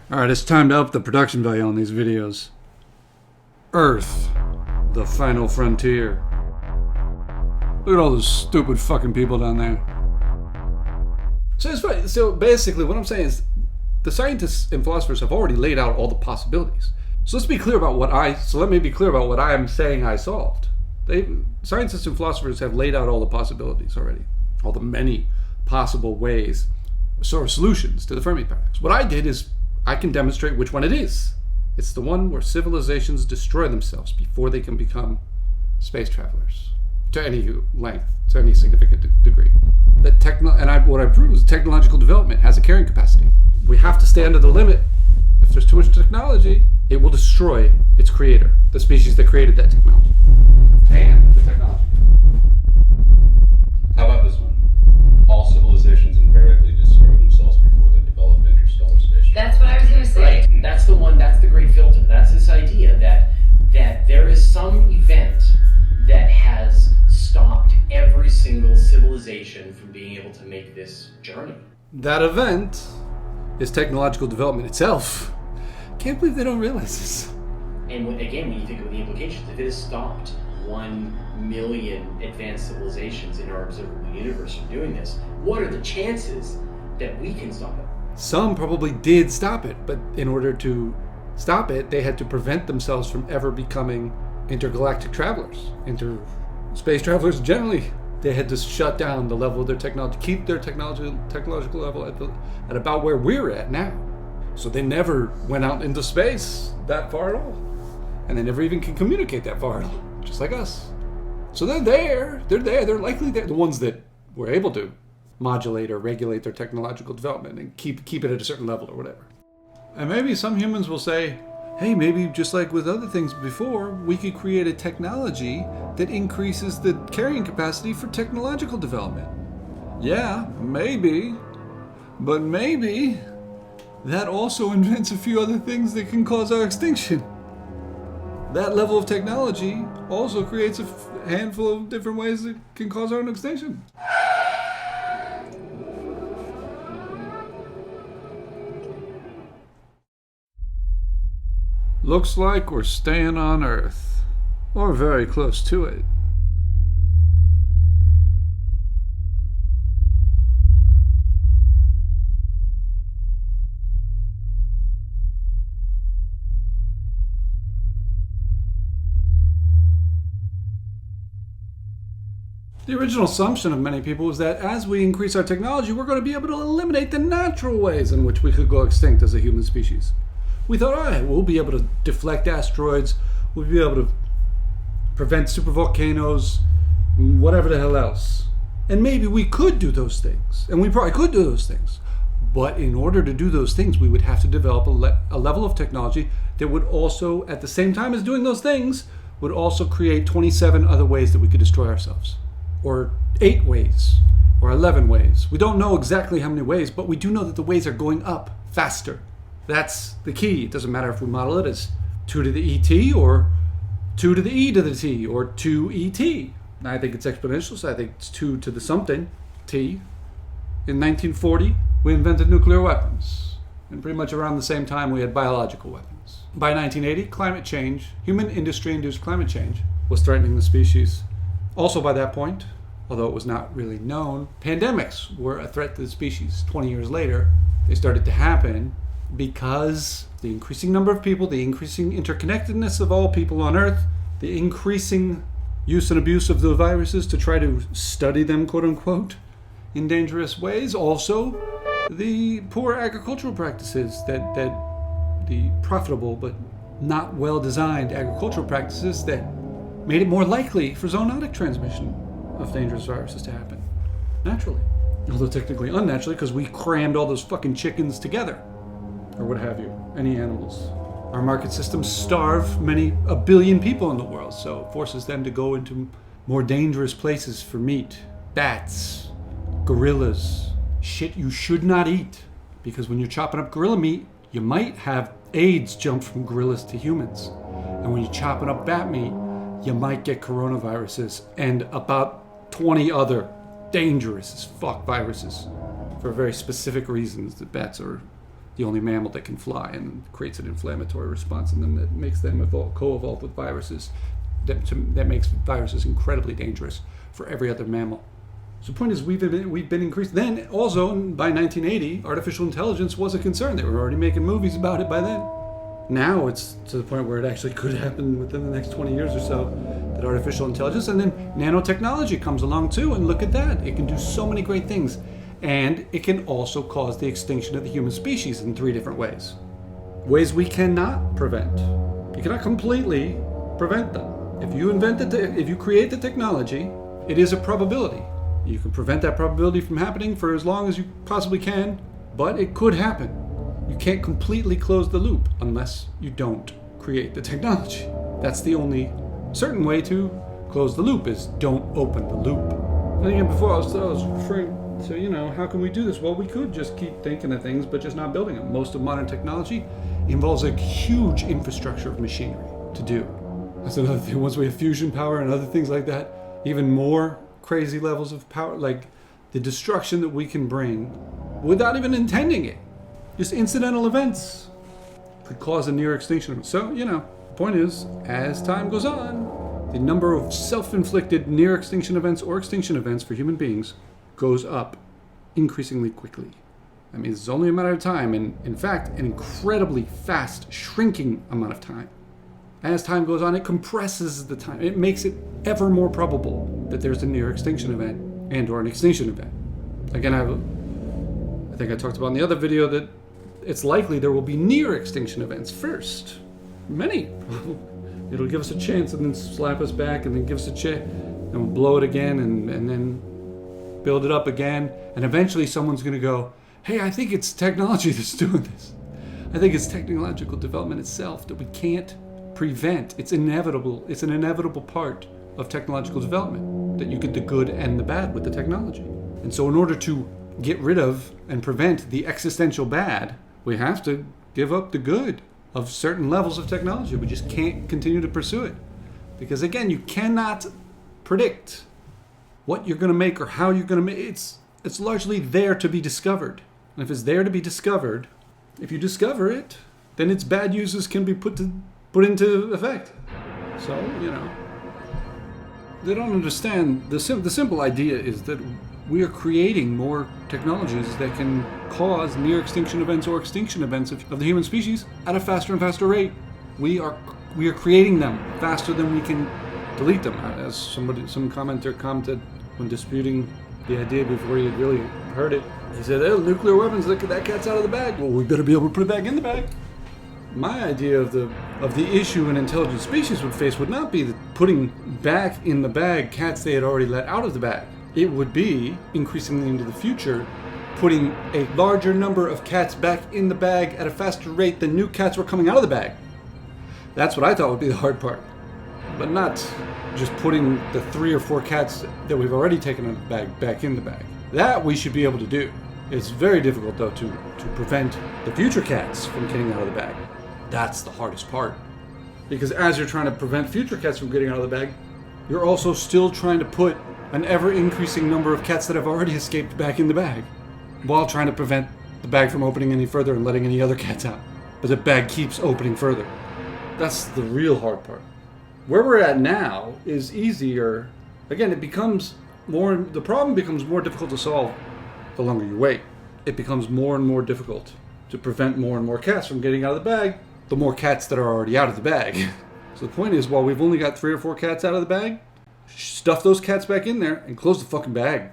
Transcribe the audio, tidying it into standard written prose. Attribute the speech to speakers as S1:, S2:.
S1: Alright, it's time to up the production value on these videos. Earth, the final frontier. Look at all those stupid fucking people down there. So it's funny. So basically what I'm saying is the scientists and philosophers have already laid out all the possibilities. So let me be clear about what I am saying I solved. Scientists and philosophers have laid out all the possibilities already. All the many possible ways, sort of solutions to the Fermi paradox. What I did is I can demonstrate which one it is. It's the one where civilizations destroy themselves before they can become space travelers to any length, to any significant degree. What I proved is technological development has a carrying capacity. We have to stay under the limit. If there's too much technology, it will destroy its creator, the species that created that technology, and the technology.
S2: How about this one? All civilizations invariably destroy themselves before they develop interstellar spaceships.
S3: That's what I was going to say.
S4: Right. That's the one. That's the great filter. That's this idea that there is some event that has stopped every single civilization from being able to make this journey.
S1: That event is technological development itself. Can't believe they don't realize this.
S4: And when you think of the implications, if it has stopped 1 million advanced civilizations in our observable universe from doing this, what are the chances that we can stop it?
S1: Some probably did stop it, but in order to stop it, they had to prevent themselves from ever becoming intergalactic travelers, space travelers generally. They had to shut down the level of their technology, keep their technological level at about where we're at now. So they never went out into space that far at all. And they never even can communicate that far at all, just like us. So they're likely there. The ones that were able to modulate or regulate their technological development and keep it at a certain level or whatever. And maybe some humans will say, hey, maybe just like with other things before, we could create a technology that increases the carrying capacity for technological development. Yeah, maybe. But maybe that also invents a few other things that can cause our extinction. That level of technology also creates a handful of different ways that can cause our own extinction. Looks like we're staying on Earth, or very close to it. The original assumption of many people was that as we increase our technology, we're going to be able to eliminate the natural ways in which we could go extinct as a human species. We thought, all right, we'll be able to deflect asteroids, we'll be able to prevent supervolcanoes, whatever the hell else. And maybe we could do those things, and we probably could do those things. But in order to do those things, we would have to develop a level of technology that would also, at the same time as doing those things, would also create 27 other ways that we could destroy ourselves. Or 8 ways, or 11 ways. We don't know exactly how many ways, but we do know that the ways are going up faster. That's the key. It doesn't matter if we model it as 2 to the ET or 2 to the E to the T or 2ET. I think it's exponential, so I think it's 2 to the something, T. In 1940, we invented nuclear weapons. And pretty much around the same time, we had biological weapons. By 1980, climate change, human industry-induced climate change, was threatening the species. Also by that point, although it was not really known, pandemics were a threat to the species. 20 years later, they started to happen because the increasing number of people, the increasing interconnectedness of all people on Earth, the increasing use and abuse of the viruses to try to study them, quote unquote, in dangerous ways. Also, the poor agricultural practices that the profitable but not well-designed agricultural practices that made it more likely for zoonotic transmission of dangerous viruses to happen naturally. Although technically unnaturally, because we crammed all those fucking chickens together, or what have you, any animals. Our market systems starve a billion people in the world, so it forces them to go into more dangerous places for meat. Bats, gorillas, shit you should not eat, because when you're chopping up gorilla meat, you might have AIDS jump from gorillas to humans. And when you're chopping up bat meat, you might get coronaviruses and about 20 other dangerous as fuck viruses for very specific reasons that bats are the only mammal that can fly, and creates an inflammatory response in them that makes them co-evolve with viruses. That makes viruses incredibly dangerous for every other mammal. So the point is, we've been increased. Then also by 1980, artificial intelligence was a concern. They were already making movies about it by then. Now it's to the point where it actually could happen within the next 20 years or so, that artificial intelligence, and then nanotechnology comes along too, and look at that. It can do so many great things. And it can also cause the extinction of the human species in 3 different ways. Ways we cannot prevent. You cannot completely prevent them. If you create the technology, it is a probability. You can prevent that probability from happening for as long as you possibly can, but it could happen. You can't completely close the loop unless you don't create the technology. That's the only certain way to close the loop, is don't open the loop. And again, before I was referring to, how can we do this? Well, we could just keep thinking of things, but just not building them. Most of modern technology involves a huge infrastructure of machinery to do. That's another thing. Once we have fusion power and other things like that, even more crazy levels of power, like the destruction that we can bring without even intending it. Just incidental events could cause a near extinction. So, the point is, as time goes on, the number of self-inflicted near extinction events or extinction events for human beings goes up increasingly quickly. I mean, it's only a matter of time, and in fact, an incredibly fast, shrinking amount of time. As time goes on, it compresses the time. It makes it ever more probable that there's a near extinction event and or an extinction event. Again, I think I talked about in the other video that it's likely there will be near extinction events first. Many. It'll give us a chance and then slap us back and then give us a chance, and we'll blow it again and then build it up again. And eventually someone's going to go, hey, I think it's technology that's doing this. I think it's technological development itself that we can't prevent. It's inevitable. It's an inevitable part of technological development, that you get the good and the bad with the technology. And so in order to get rid of and prevent the existential bad, we have to give up the good of certain levels of technology. We just can't continue to pursue it. Because again, you cannot predict what you're going to make or how you're going to make it. It's largely there to be discovered. And if it's there to be discovered, if you discover it, then its bad uses can be put into effect. So, they don't understand. The simple idea is that we are creating more technologies that can cause near extinction events or extinction events of the human species at a faster and faster rate. We are creating them faster than we can delete them. As some commenter commented when disputing the idea before he had really heard it, he said, "Oh, nuclear weapons! Look, that cat's out of the bag. Well, we better be able to put it back in the bag." My idea of the issue an intelligent species would face would not be putting back in the bag cats they had already let out of the bag. It would be, increasingly into the future, putting a larger number of cats back in the bag at a faster rate than new cats were coming out of the bag. That's what I thought would be the hard part. But not just putting the 3 or 4 cats that we've already taken out of the bag back in the bag. That we should be able to do. It's very difficult, though, to prevent the future cats from getting out of the bag. That's the hardest part. Because as you're trying to prevent future cats from getting out of the bag, you're also still trying to put an ever-increasing number of cats that have already escaped back in the bag, while trying to prevent the bag from opening any further and letting any other cats out. But the bag keeps opening further. That's the real hard part. Where we're at now is easier. Again, the problem becomes more difficult to solve the longer you wait. It becomes more and more difficult to prevent more and more cats from getting out of the bag, the more cats that are already out of the bag. So the point is, while we've only got 3 or 4 cats out of the bag, stuff those cats back in there and close the fucking bag.